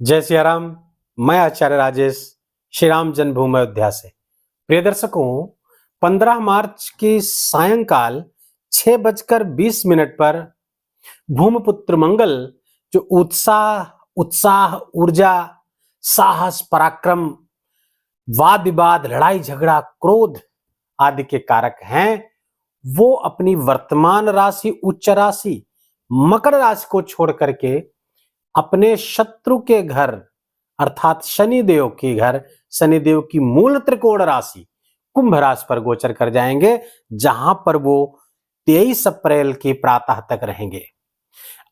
जय सिया राम। मैं आचार्य राजेश श्री राम जन्मभूमि अयोध्या से। प्रिय दर्शकों, 15 मार्च की सायंकाल 6:20 पर भूमिपुत्र मंगल जो उत्साह ऊर्जा, साहस, पराक्रम, वाद विवाद, लड़ाई झगड़ा, क्रोध आदि के कारक हैं, वो अपनी वर्तमान राशि उच्च राशि मकर राशि को छोड़ करके अपने शत्रु के घर अर्थात शनिदेव के घर, शनिदेव की मूल त्रिकोण राशि कुंभ राशि पर गोचर कर जाएंगे, जहां पर वो 23 अप्रैल की प्रातः तक रहेंगे।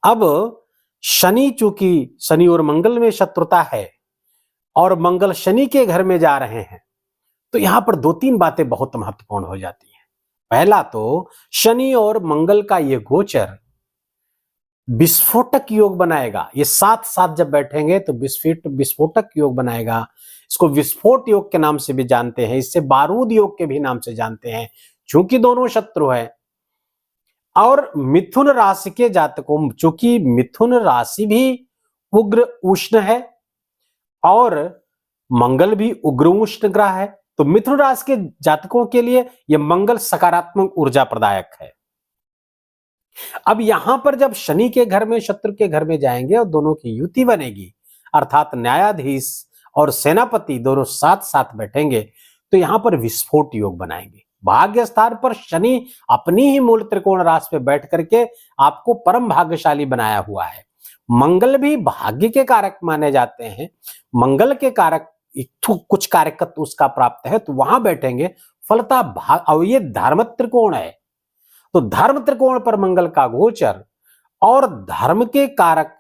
अब शनि, चूंकि शनि और मंगल में शत्रुता है और मंगल शनि के घर में जा रहे हैं, तो यहां पर दो तीन बातें बहुत महत्वपूर्ण हो जाती हैं। पहला तो शनि और मंगल का यह गोचर विस्फोटक योग बनाएगा। ये साथ साथ जब बैठेंगे तो विस्फोटक योग बनाएगा। इसको विस्फोट योग के नाम से भी जानते हैं, इससे बारूद योग के भी नाम से जानते हैं, चूंकि दोनों शत्रु है। और मिथुन राशि के जातकों, चूंकि मिथुन राशि भी उग्र उष्ण है और मंगल भी उग्र उष्ण ग्रह है, तो मिथुन राशि के जातकों के लिए यह मंगल सकारात्मक ऊर्जा प्रदायक है। अब यहां पर जब शनि के घर में शत्रु के घर में जाएंगे और दोनों की युति बनेगी, अर्थात न्यायाधीश और सेनापति दोनों साथ साथ बैठेंगे, तो यहां पर विस्फोट योग बनाएंगे। भाग्य स्थान पर शनि अपनी ही मूल त्रिकोण राशि पे बैठ करके आपको परम भाग्यशाली बनाया हुआ है। मंगल भी भाग्य के कारक माने जाते हैं, मंगल के कारक कुछ कारकत्व उसका प्राप्त है, तो वहां बैठेंगे फलता भाग। और ये धर्म त्रिकोण है, तो धर्म त्रिकोण पर मंगल का गोचर और धर्म के कारक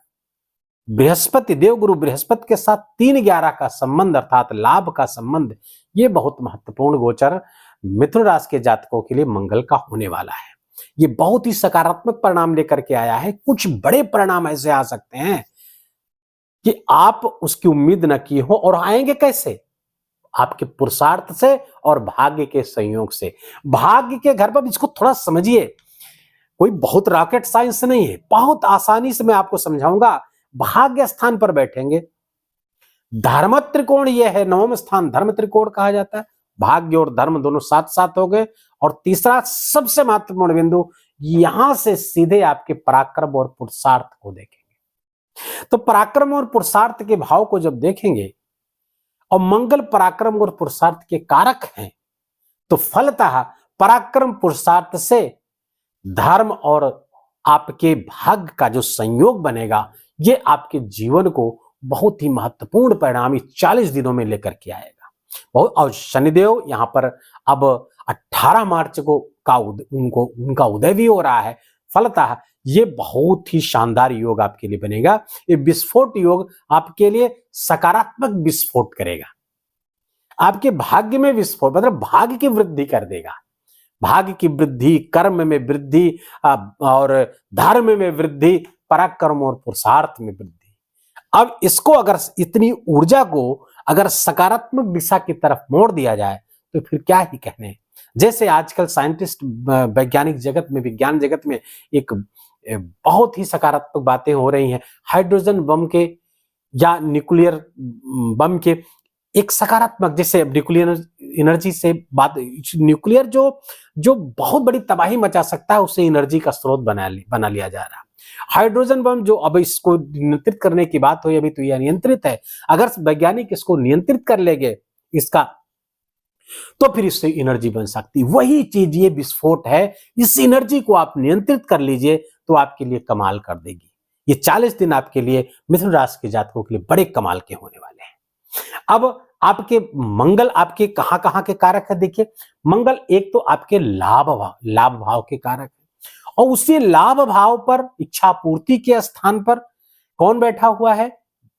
बृहस्पति, देवगुरु बृहस्पति के साथ 3-11 का संबंध अर्थात लाभ का संबंध, ये बहुत महत्वपूर्ण गोचर मिथुन राशि के जातकों के लिए मंगल का होने वाला है। ये बहुत ही सकारात्मक परिणाम लेकर के आया है। कुछ बड़े परिणाम ऐसे आ सकते हैं कि आप उसकी उम्मीद न की हो, और आएंगे कैसे? आपके पुरुषार्थ से और भाग्य के संयोग से। भाग्य के घर पर इसको थोड़ा समझिए, कोई बहुत रॉकेट साइंस नहीं है, बहुत आसानी से मैं आपको समझाऊंगा। भाग्य स्थान पर बैठेंगे, धर्म त्रिकोण यह है, नवम स्थान धर्म त्रिकोण कहा जाता है। भाग्य और धर्म दोनों साथ साथ हो गए। और तीसरा सबसे महत्वपूर्ण बिंदु, यहां से सीधे आपके पराक्रम और पुरुषार्थ को देखेंगे। तो पराक्रम और पुरुषार्थ के भाव को जब देखेंगे और मंगल पराक्रम और पुरुषार्थ के कारक हैं, तो फलतः पराक्रम पुरुषार्थ से धर्म और आपके भाग्य का जो संयोग बनेगा, ये आपके जीवन को बहुत ही महत्वपूर्ण परिणाम 40 दिनों में लेकर के आएगा। और शनिदेव यहां पर अब 18 मार्च को उनका उदय भी हो रहा है। फलतः ये बहुत ही शानदार योग आपके लिए बनेगा। ये विस्फोट योग आपके लिए सकारात्मक विस्फोट करेगा, आपके भाग्य में विस्फोट, मतलब भाग्य की वृद्धि कर देगा। भाग्य की वृद्धि, कर्म में वृद्धि और धर्म में वृद्धि, पराक्रम और पुरुषार्थ में वृद्धि। अब इसको अगर इतनी ऊर्जा को अगर सकारात्मक दिशा की तरफ मोड़ दिया जाए तो फिर क्या ही कहने। जैसे आजकल साइंटिस्ट, वैज्ञानिक जगत में, विज्ञान जगत में एक बहुत ही सकारात्मक बातें हो रही हैं। हाइड्रोजन बम के या न्यूक्लियर बम के एक सकारात्मक, जैसे न्यूक्लियर एनर्जी से बात, न्यूक्लियर जो बहुत बड़ी तबाही मचा सकता है, उसे एनर्जी का स्रोत बना लिया जा रहा है। हाइड्रोजन बम जो अब इसको नियंत्रित करने की बात हुई, अभी तो यह नियंत्रित है। अगर वैज्ञानिक इसको नियंत्रित कर लेंगे इसका, तो फिर इससे एनर्जी बन सकती। वही चीज ये विस्फोट है। इस एनर्जी को आप नियंत्रित कर लीजिए तो आपके लिए कमाल कर देगी। ये 40 दिन आपके लिए मिथुन राशि के जातकों के लिए बड़े कमाल के होने वाले हैं। अब आपके मंगल आपके कहां कहां के कारक है? देखिए, मंगल एक तो आपके लाभ भाव के कारक है, और उसी लाभ भाव पर इच्छा पूर्ति के स्थान पर कौन बैठा हुआ है?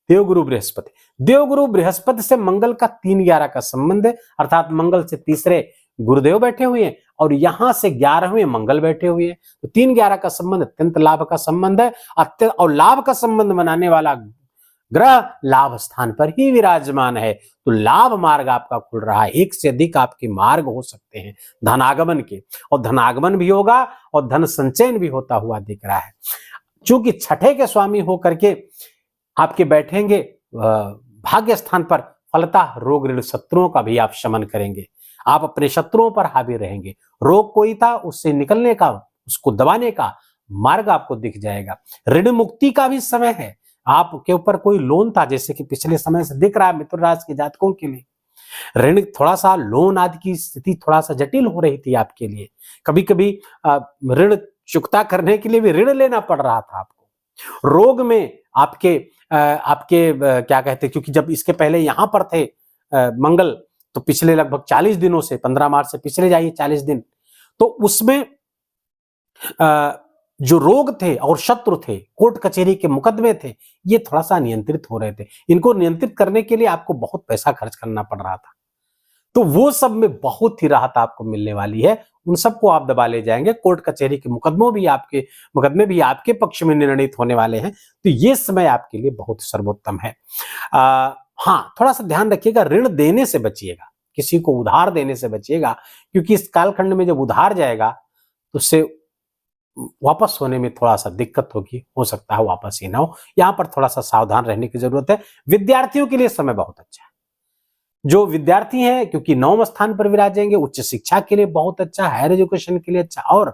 देवगुरु बृहस्पति। देवगुरु बृहस्पति से मंगल का 3-11 का संबंध है, अर्थात मंगल से तीसरे गुरुदेव बैठे हुए हैं और यहां से 11वें मंगल बैठे हुए हैं। तो 3-11 का संबंध अत्यंत लाभ का संबंध है। और लाभ का संबंध बनाने वाला ग्रह लाभ स्थान पर ही विराजमान है, तो लाभ मार्ग आपका खुल रहा है। एक से अधिक आपके मार्ग हो सकते हैं धनागमन के, और धनागमन भी होगा और धन संचयन भी होता हुआ दिख रहा है। चूंकि छठे के स्वामी होकर के आपके बैठेंगे, भाग्य स्थान पर फलतः रोग ऋण शत्रुओं का भी आप शमन करेंगे। आप अपने शत्रुओं पर हावी रहेंगे। रोग कोई था उससे निकलने का, उसको दबाने का मार्ग आपको दिख जाएगा। ऋण मुक्ति का भी समय है। आपके ऊपर कोई लोन था, जैसे कि पिछले समय से दिख रहा है मिथुन राशि के जातकों के लिए ऋण, थोड़ा सा लोन आदि की स्थिति थोड़ा सा जटिल हो रही थी आपके लिए। कभी कभी ऋण चुकता करने के लिए भी ऋण लेना पड़ रहा था आपको। रोग में आपके क्या कहते हैं, क्योंकि जब इसके पहले यहां पर थे मंगल, तो पिछले लगभग 40 दिनों से 15 मार्च से पिछले जाइए 40 दिन, तो उसमें जो रोग थे और शत्रु थे, कोर्ट कचहरी के मुकदमे थे, ये थोड़ा सा नियंत्रित हो रहे थे। इनको नियंत्रित करने के लिए आपको बहुत पैसा खर्च करना पड़ रहा था, तो वो सब में बहुत ही राहत आपको मिलने वाली है। उन सबको आप दबा ले जाएंगे। कोर्ट कचहरी के मुकदमे भी आपके पक्ष में निर्णित होने वाले हैं, तो ये समय आपके लिए बहुत सर्वोत्तम है। हाँ, थोड़ा सा ध्यान रखिएगा, ऋण देने से बचिएगा, किसी को उधार देने से बचिएगा, क्योंकि इस कालखंड में जब उधार जाएगा तो उससे वापस होने में थोड़ा सा दिक्कत होगी, हो सकता है वापस ही ना हो। यहां पर थोड़ा सा सावधान रहने की जरूरत है। विद्यार्थियों के लिए समय बहुत अच्छा है। जो विद्यार्थी हैं, क्योंकि 9वें स्थान पर विराजेंगे, उच्च शिक्षा के लिए बहुत अच्छा, हायर एजुकेशन के लिए अच्छा, और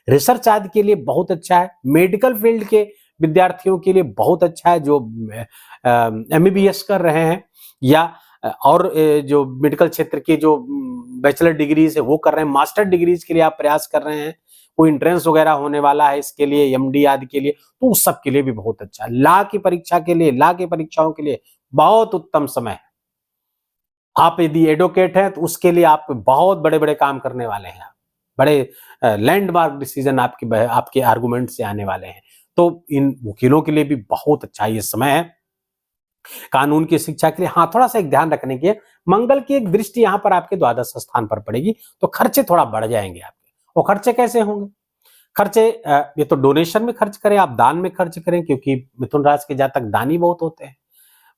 रिसर्च आदि के लिए बहुत अच्छा है। मेडिकल फील्ड के विद्यार्थियों के लिए बहुत अच्छा है, जो एमबीबीएस कर रहे हैं या और जो मेडिकल क्षेत्र के जो बैचलर डिग्रीज है वो कर रहे हैं, मास्टर डिग्रीज के लिए आप प्रयास कर रहे हैं, कोई एंट्रेंस वगैरह होने वाला है इसके लिए, एमडी आदि के लिए, तो उस सब के लिए भी बहुत अच्छा है। लॉ की परीक्षा के लिए, लॉ की परीक्षाओं के लिए बहुत उत्तम समय है। आप यदि एडवोकेट हैं तो उसके लिए आप बहुत बड़े बड़े काम करने वाले हैं। बड़े लैंडमार्क डिसीजन आपके आर्गुमेंट से आने वाले हैं। तो इन वकीलों के लिए भी बहुत अच्छा ये समय है। कानून की शिक्षा के लिए हाँ, थोड़ा सा एक ध्यान रखने की है, मंगल की एक दृष्टि यहाँ पर आपके द्वादश स्थान पर पड़ेगी, तो खर्चे थोड़ा बढ़ जाएंगे आपके। और खर्चे कैसे होंगे? खर्चे ये तो डोनेशन में खर्च करें, आप दान में खर्च करें, क्योंकि मिथुन राशि के जातक दानी बहुत होते हैं।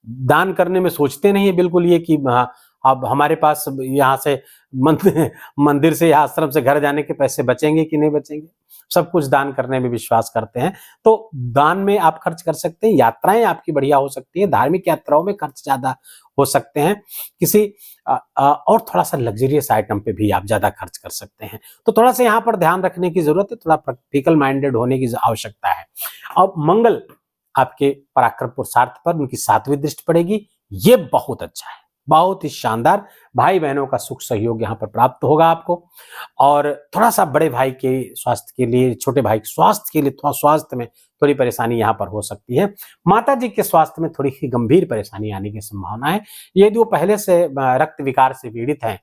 दान करने में सोचते नहीं है बिल्कुल ये कि हाँ, अब हमारे पास यहाँ से मंदिर से या आश्रम से घर जाने के पैसे बचेंगे कि नहीं बचेंगे। सब कुछ दान करने में विश्वास करते हैं, तो दान में आप खर्च कर सकते हैं। यात्राएं आपकी बढ़िया हो सकती है, धार्मिक यात्राओं में खर्च ज्यादा हो सकते हैं। किसी और थोड़ा सा लग्जरियस आइटम पे भी आप ज्यादा खर्च कर सकते हैं। तो थोड़ा सा यहाँ पर ध्यान रखने की जरूरत है, थोड़ा प्रैक्टिकल माइंडेड होने की आवश्यकता है। अब मंगल आपके पराक्रम पुरुषार्थ पर उनकी 7वीं दृष्टि पड़ेगी, ये बहुत अच्छा है, बहुत ही शानदार। भाई बहनों का सुख सहयोग यहाँ पर प्राप्त होगा आपको, और थोड़ा सा बड़े भाई के स्वास्थ्य के लिए, छोटे भाई के स्वास्थ्य के लिए, थोड़ा स्वास्थ्य में थोड़ी परेशानी यहाँ पर हो सकती है। माता जी के स्वास्थ्य में थोड़ी ही गंभीर परेशानी आने की संभावना है। यदि वो पहले से रक्त विकार से पीड़ित हैं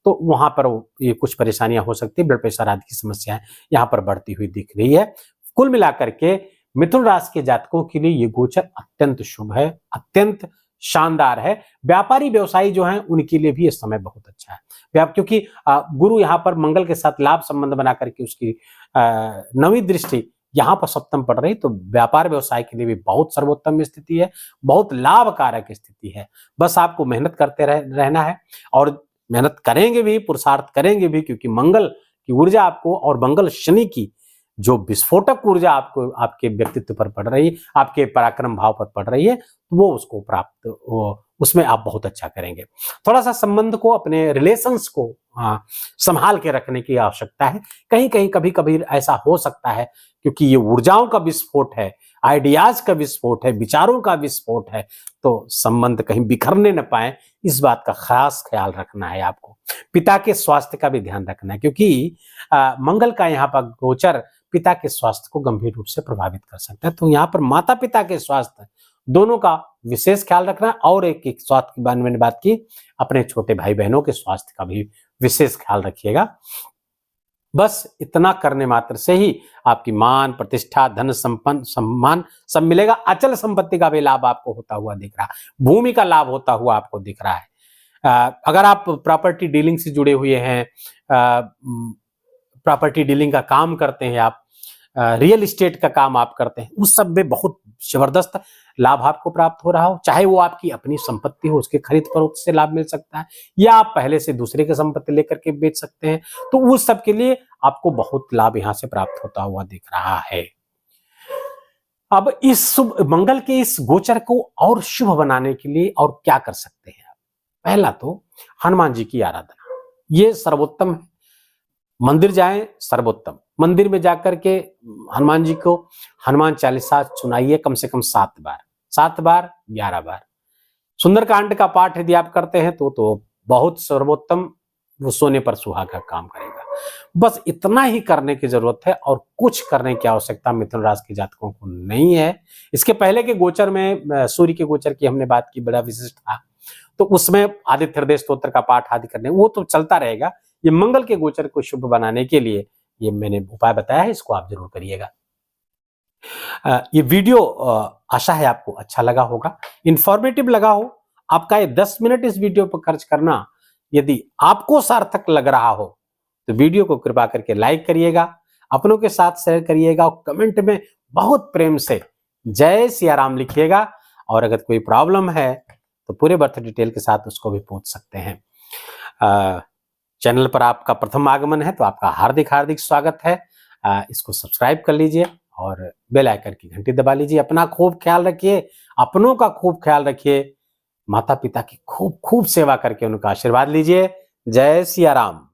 तो वहां पर ये कुछ परेशानियां हो सकती है, ब्लड प्रेशर आदि की समस्याएं यहाँ पर बढ़ती हुई दिख रही है। कुल मिलाकर के मिथुन राशि के जातकों के लिए ये गोचर अत्यंत शुभ है, अत्यंत शानदार है। व्यापारी व्यवसायी जो हैं उनके लिए भी ये समय बहुत अच्छा है, क्योंकि गुरु यहाँ पर मंगल के साथ लाभ संबंध बना करके उसकी 9वीं दृष्टि यहाँ पर सप्तम पड़ रही, तो व्यापार व्यवसाय के लिए भी बहुत सर्वोत्तम स्थिति है, बहुत लाभकारक स्थिति है। बस आपको मेहनत करते रहना है, और मेहनत करेंगे भी, पुरुषार्थ करेंगे भी, क्योंकि मंगल की ऊर्जा आपको और मंगल शनि की जो विस्फोटक ऊर्जा आपको आपके व्यक्तित्व पर पड़ रही है, आपके पराक्रम भाव पर पड़ रही है, वो उसको प्राप्त उसमें आप बहुत अच्छा करेंगे। थोड़ा सा संबंध को, अपने रिलेशंस को संभाल के रखने की आवश्यकता है। कहीं कहीं कभी कभी ऐसा हो सकता है, क्योंकि ये ऊर्जाओं का विस्फोट है, आइडियाज का विस्फोट है, विचारों का विस्फोट है, तो संबंध कहीं बिखरने न पाए, इस बात का खास ख्याल रखना है आपको। पिता के स्वास्थ्य का भी ध्यान रखना है, क्योंकि मंगल का यहाँ पर गोचर पिता के स्वास्थ्य को गंभीर रूप से प्रभावित कर सकता है। तो यहाँ पर माता पिता के स्वास्थ्य दोनों का विशेष ख्याल रखना, और एक स्वास्थ्य की बारे में बात की, अपने छोटे भाई बहनों के स्वास्थ्य का भी विशेष ख्याल रखिएगा। बस इतना करने मात्र से ही आपकी मान, प्रतिष्ठा, धन, संपन्न, सम्मान सब मिलेगा। अचल संपत्ति का भी लाभ आपको होता हुआ दिख रहा है, भूमि का लाभ होता हुआ आपको दिख रहा है। अगर आप प्रॉपर्टी डीलिंग से जुड़े हुए हैं, प्रॉपर्टी डीलिंग का काम करते हैं, आप रियल एस्टेट का काम आप करते हैं, उस सब में बहुत जबरदस्त लाभ आपको प्राप्त हो रहा हो। चाहे वो आपकी अपनी संपत्ति हो, उसके खरीद फरोख्त से लाभ मिल सकता है, या आप पहले से दूसरे की संपत्ति लेकर के बेच सकते हैं, तो उस सब के लिए आपको बहुत लाभ यहां से प्राप्त होता हुआ दिख रहा है। अब इस शुभ मंगल के इस गोचर को और शुभ बनाने के लिए और क्या कर सकते हैं आप? पहला तो हनुमान जी की आराधना, ये सर्वोत्तम है। मंदिर जाएं, सर्वोत्तम। मंदिर में जाकर के हनुमान जी को हनुमान चालीसा सुनाइए कम से कम 7 बार, 7 बार, 11 बार। सुंदरकांड का पाठ यदि आप करते हैं तो बहुत सर्वोत्तम, वो सोने पर सुहागा काम करेगा। बस इतना ही करने की जरूरत है और कुछ करने की आवश्यकता मिथुन राशि के जातकों को नहीं है। इसके पहले के गोचर में सूर्य के गोचर की हमने बात की, बड़ा विशिष्ट था, तो उसमें आदित्य हृदय स्तोत्र का पाठ आदि करने, वो तो चलता रहेगा। ये मंगल के गोचर को शुभ बनाने के लिए ये मैंने उपाय बताया है, इसको आप जरूर करिएगा। ये वीडियो आशा है आपको अच्छा लगा होगा, इंफॉर्मेटिव लगा हो। आपका ये 10 मिनट इस वीडियो पर खर्च करना यदि आपको सार्थक लग रहा हो तो वीडियो को कृपा करके लाइक करिएगा, अपनों के साथ शेयर करिएगा और कमेंट में बहुत प्रेम से जय सिया राम लिखिएगा। और अगर कोई प्रॉब्लम है तो पूरे बर्थ डिटेल के साथ उसको भी पूछ सकते हैं। चैनल पर आपका प्रथम आगमन है तो आपका हार्दिक हार्दिक स्वागत है। इसको सब्सक्राइब कर लीजिए और बेल आइकन की घंटी दबा लीजिए। अपना खूब ख्याल रखिए, अपनों का खूब ख्याल रखिए, माता पिता की खूब खूब सेवा करके उनका आशीर्वाद लीजिए। जय सिया राम।